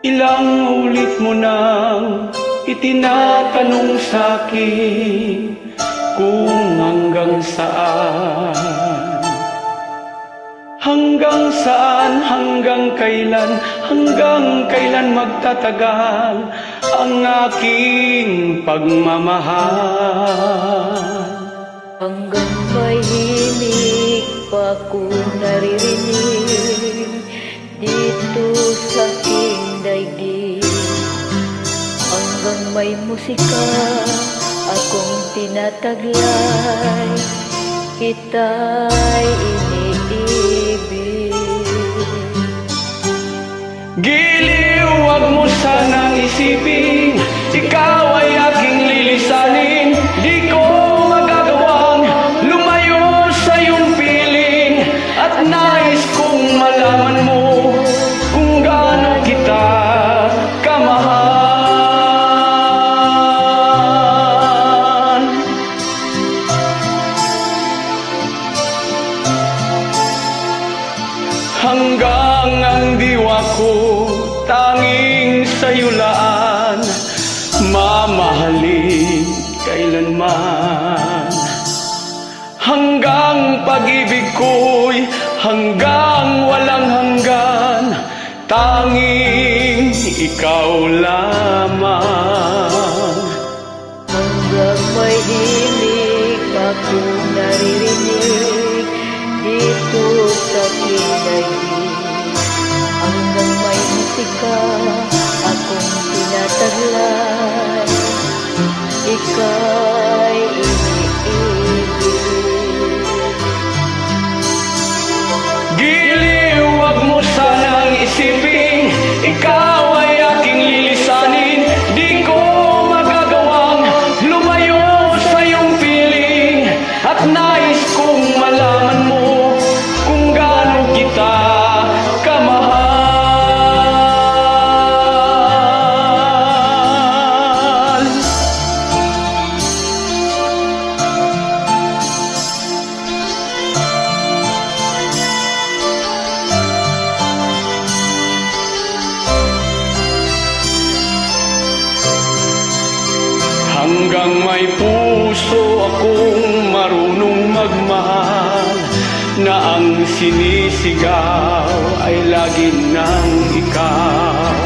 Ilang ulit mo nang itinatanong sa'kin kung hanggang saan. Hanggang saan, hanggang kailan magtatagal ang aking pagmamahal. Hanggang may himig pa kung naririnig dito sa aking daigdig. Hanggang may musika akong tinataglay, kita'y iniibig. Giliw, wag mo sanang isipin, ikaw ay aking lilisanin. Di ko magagawang lumayo sa iyong piling, at nais kong malaman mo kung gaano kita kamahal. Hanggang ang diwa ko tanging sa'yo laan, mamahalin kailanman. Hanggang pag-ibig ko'y hanggang walang hanggan, tanging ikaw lamang. Hanggang may himig akong naririnig dito sa aking daigdig. Hanggang may musika akong tinataglay, ika'y iniibig. Giliw, wag mo sanang isipin, ikaw ay aking lilisanin. Di ko magagawang lumayo sa iyong piling, at nais kong malaman mo kung gaano kita kamahal. Hanggang may puso akong marunong magmahal, na ang sinisigaw ay lagi ng ikaw.